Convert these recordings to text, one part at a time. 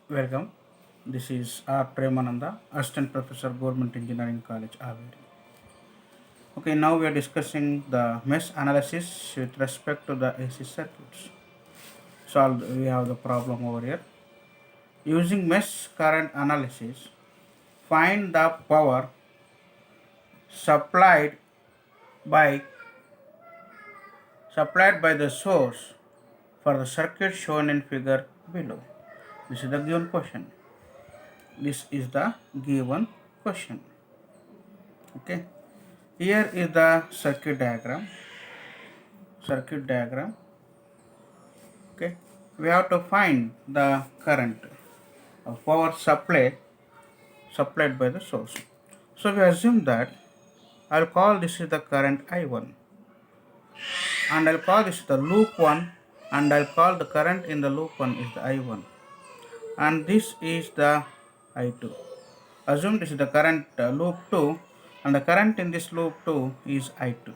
Welcome. This is R. Premananda, Assistant Professor, Government Engineering College, Averi. Okay, now we are discussing the mesh analysis with respect to the AC circuits. We have the problem over here. Using mesh current analysis, find the power supplied by the source for the circuit shown in figure below. This is the given question. This is the given question. Okay. Here is the circuit diagram. Okay, we have to find the current of power supplied by the source. So we assume that I'll call this is the current I1, and I'll call this the loop 1, and I'll call the current in the loop 1 is the I1, and this is the I2. Assume this is the current loop 2, and the current in this loop 2 is I2.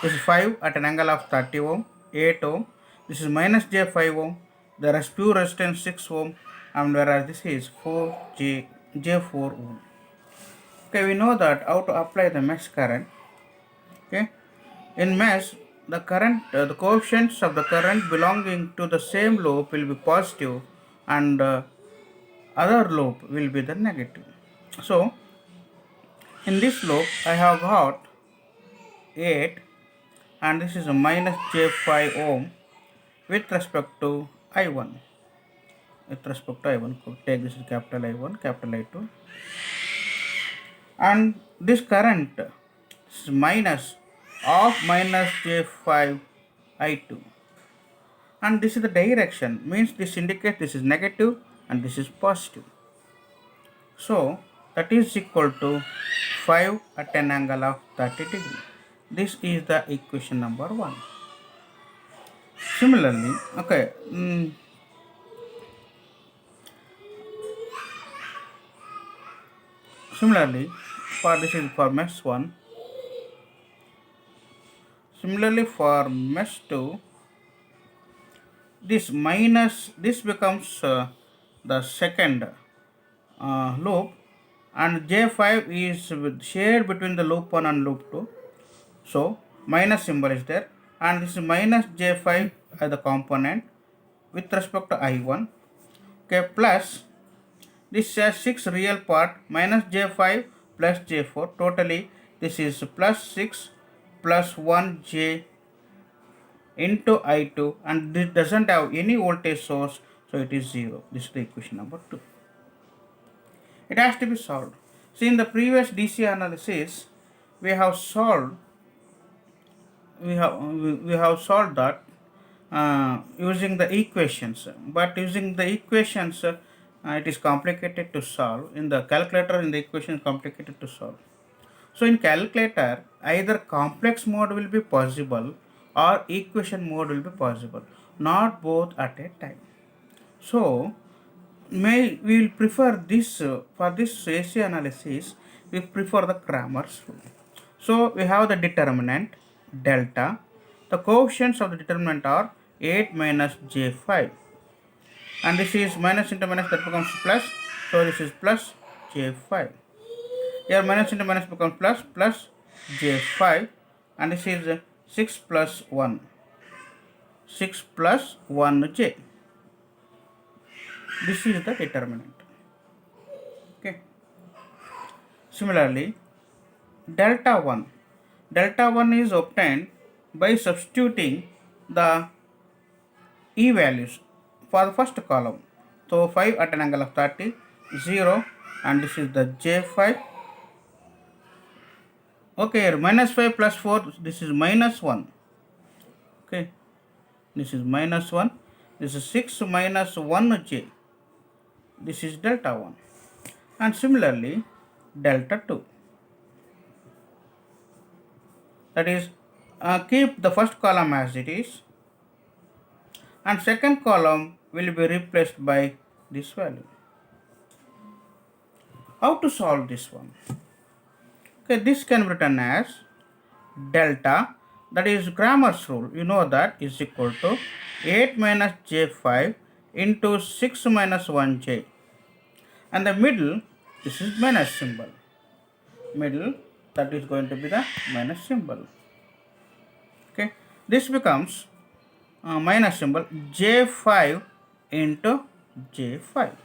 This is 5 at an angle of 30 ohm, 8 ohm. This is minus J5 ohm. There is pure resistance 6 ohm, and whereas this is J4 ohm. Okay, we know that how to apply the mesh current. Okay, in mesh, the coefficients of the current belonging to the same loop will be positive, and other loop will be the negative. So, in this loop, I have got 8, and this is a minus J5 ohm with respect to I1. Take this is capital I1, capital I2, and this current is minus of minus J5 I2, and this is the direction, means this indicates this is negative and this is positive. So that is equal to 5 at an angle of 30 degree. This is the equation number 1. Similarly, Similarly, for this is for mesh 1. Similarly, for mesh 2, this becomes the second loop, and J5 is shared between the loop 1 and loop 2. So minus symbol is there, and this is minus J5 as the component with respect to I1. Okay, plus this has 6 real part minus J5 plus J4. Totally this is plus 6 plus 1J into I2, and this doesn't have any voltage source, so it is 0. This is the equation number 2. It has to be solved. See, in the previous DC analysis, we have solved that using the equations, but using the equations it is complicated to solve. In the calculator, in the equation, complicated to solve. So in calculator, either complex mode will be possible or equation mode will be possible, not both at a time. So we will prefer this for this AC analysis. We prefer the Cramer's rule. So we have the determinant delta. The coefficients of the determinant are 8 minus J5, and this is minus into minus, that becomes plus. So this is plus J5. Here minus into minus becomes plus J5, and this is 6 plus 1. 6 plus 1J. This is the determinant. Okay. Similarly, delta 1 is obtained by substituting the E values for the first column. So 5 at an angle of 30, 0, and this is the J5. Okay, here minus 5 plus 4, this is minus 1. Okay, this is minus 1. This is 6 minus 1J. This is delta 1. And similarly, delta 2. That is, keep the first column as it is, and second column will be replaced by this value. How to solve this one? Okay, this can be written as delta, that is Cramer's rule. You know that is equal to 8 minus J5 into 6 minus 1j, and the middle, this is minus symbol. Middle, that is going to be the minus symbol. Okay, this becomes minus symbol j5 into j5.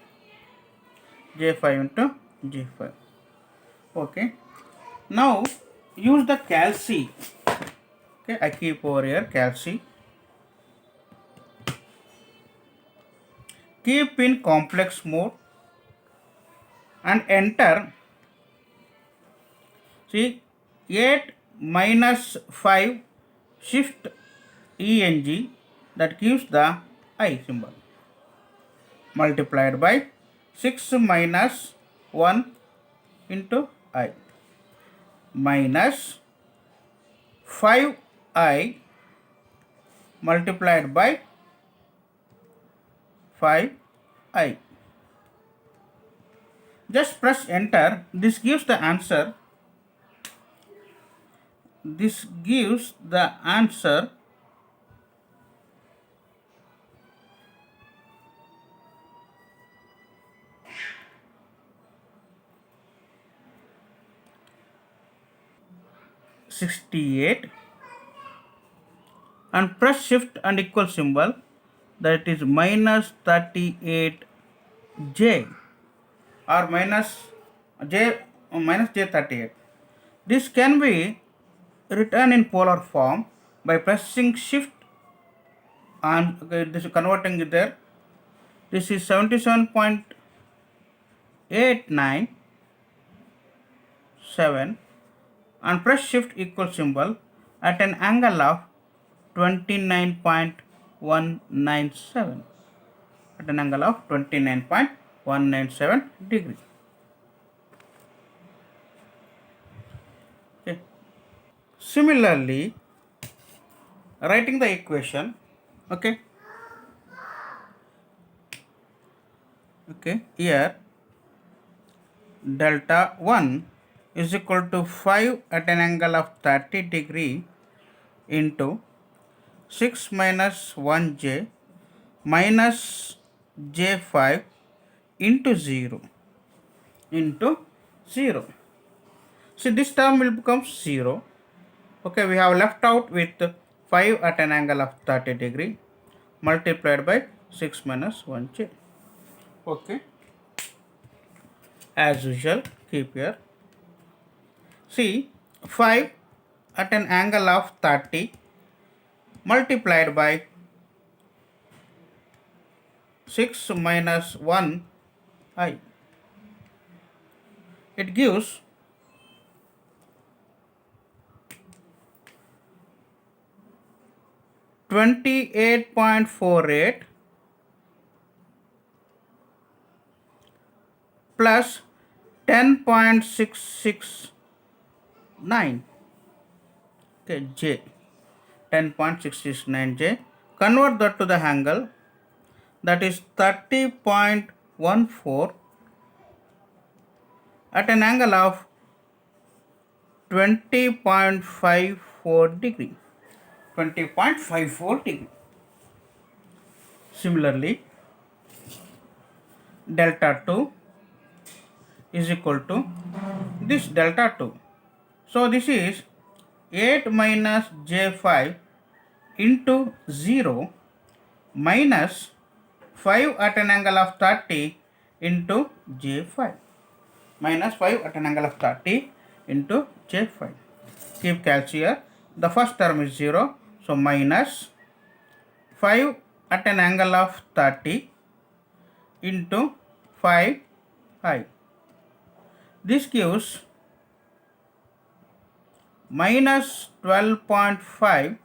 j5 into j5. Okay, now use the calc. Okay, I keep over here calc. Keep in complex mode and enter. See, 8 minus 5 shift eng, that gives the I symbol, multiplied by 6 minus 1 into I, minus 5I multiplied by 5I. Just press enter. This gives the answer. This gives the answer 68, and press shift and equal symbol, that is minus 38j or minus j38. This can be written in polar form by pressing shift and this is converting it there. This is 77.897 and press shift equal symbol at an angle of 29.197, at an angle of 29.197 degree. Okay. Similarly, writing the equation, okay, here delta 1 is equal to 5 at an angle of 30 degree into 6 minus 1j minus j5 into 0 into 0. See, this term will become 0. Okay, we have left out with 5 at an angle of 30 degree multiplied by 6 minus 1j. Okay, as usual, keep here. See, 5 at an angle of 30 multiplied by 6 minus 1I. It gives 28.48 plus 10.669, okay, J, 10.669 J. Convert that to the angle, that is 30.14 at an angle of 20.54 degree. 20.54 degree. Similarly, delta 2 is equal to this delta 2. So this is 8 minus j5 into 0 minus 5 at an angle of 30 into j5, minus 5 at an angle of 30 into j5. Keep calc here. The first term is 0, so minus 5 at an angle of 30 into 5I. This gives minus 12.5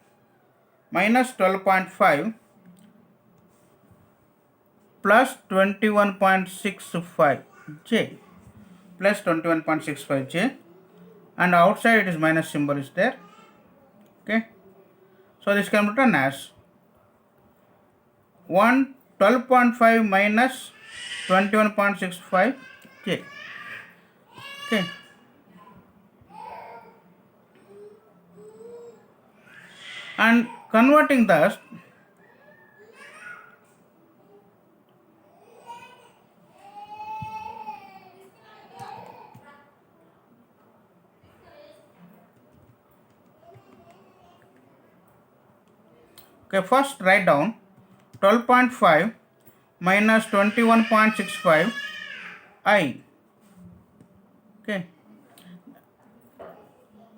plus 21.65 J, plus 21.65 J, and outside it is minus symbol is there. Okay, so this can be written as 12.5 minus 21.65 J. Okay, and converting this, Okay, first write down 12.5 minus 21.65 I. Okay.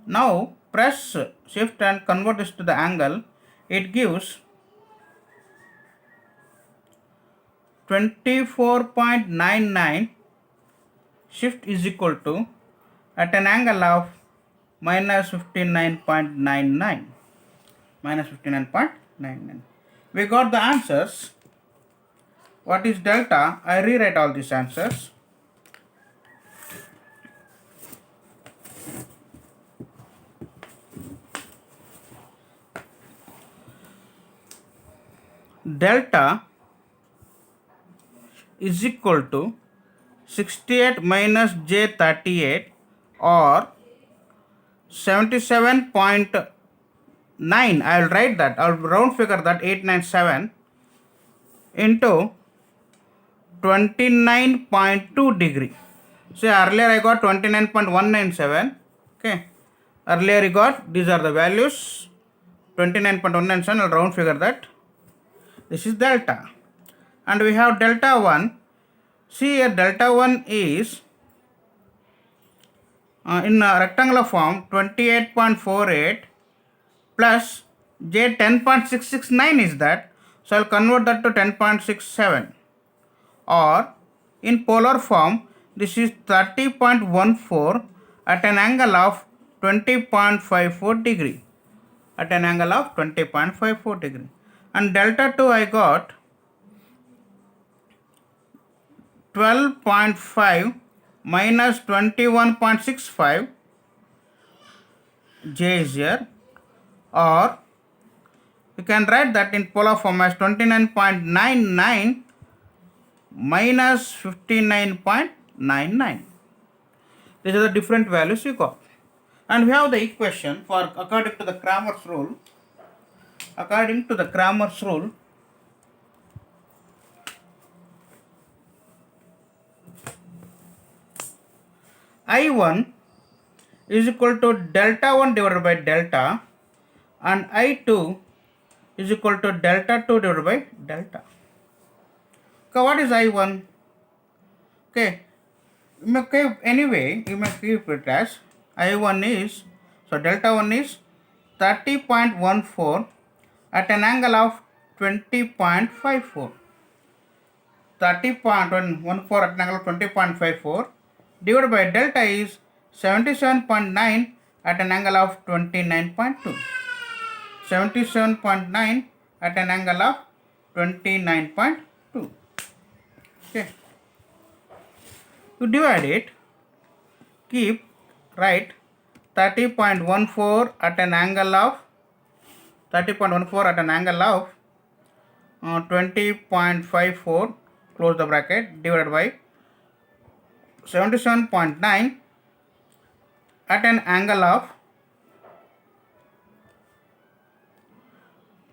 Now press shift and convert this to the angle. It gives 24.99. Shift is equal to at an angle of minus 59.99. Minus 59.99. We got the answers. What is delta? I rewrite all these answers. Delta is equal to 68 minus J38 or 77.9. I will write that. I will round figure that 897 into 29.2 degree. So earlier I got 29.197. Okay. Earlier I got, these are the values. 29.197. I'll round figure that. This is delta. And we have delta 1. See here, delta 1 is in a rectangular form 28.48 plus J 10.669 is that. So I'll convert that to 10.67. Or in polar form, this is 30.14 at an angle of 20.54 degree. At an angle of 20.54 degree. And delta 2 I got 12.5 minus 21.65. J is here. Or you can write that in polar form as 29.99 minus 59.99. These are the different values you got. And we have the equation for according to the Cramer's rule. According to the Cramer's rule, I1 is equal to delta 1 divided by delta and I2 is equal to delta 2 divided by delta. Okay, what is I1? Okay, you may keep anyway, you may keep it as I1 is, so delta 1 is 30.14 at an angle of 20.54. 30.14 at an angle of 20.54 divided by delta is 77.9 at an angle of 29.2. 77.9 at an angle of 29.2. Okay. To divide it, keep write 30.14 at an angle of 20.54, close the bracket, divided by 77.9 at an angle of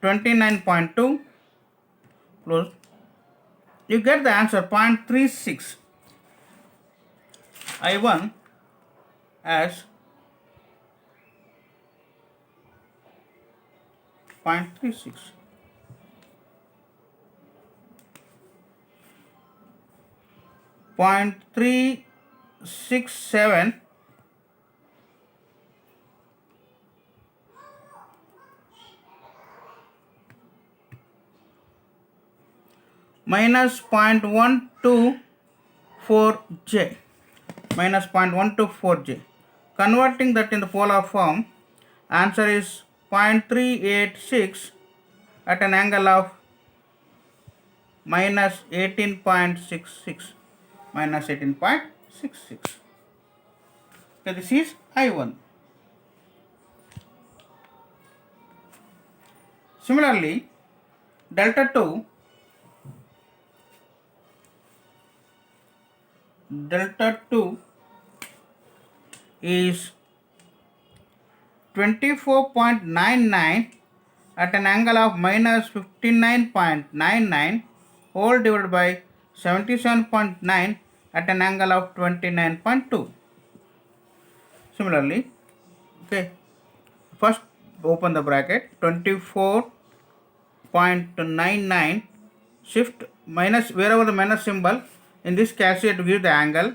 29.2, close. You get the answer 0.36. I1 as 0.36. Point 367 minus 0.124J. Minus 0.124J. Converting that in the polar form, answer is 0.386 at an angle of minus 18.66. Minus 18.66. Okay, this is I1. Similarly, delta 2 is 24.99 at an angle of minus 59.99 whole divided by 77.9 at an angle of 29.2. Similarly, okay, first open the bracket, 24 0.99, shift minus wherever the minus symbol, in this case it will give the angle,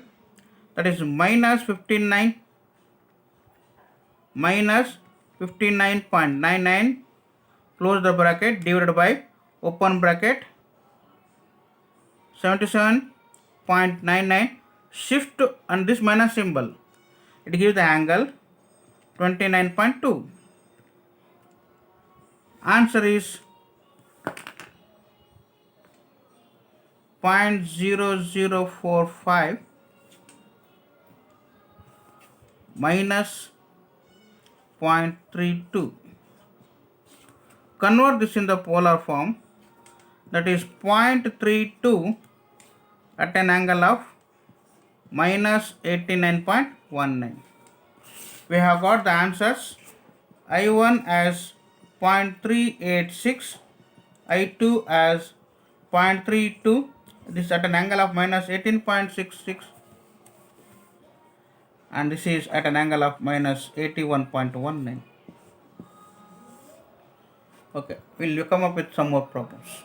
that is minus 59.99, close the bracket, divided by open bracket 77.99, shift and this minus symbol, it gives the angle 29.2. Answer is 0.0045 minus 0.32. Convert this in the polar form, that is 0.32 at an angle of minus 89.19. We have got the answers. I1 as 0.386, I2 as 0.32, this is at an angle of minus 18.66, and this is at an angle of minus 81.19. Okay, we'll come up with some more problems.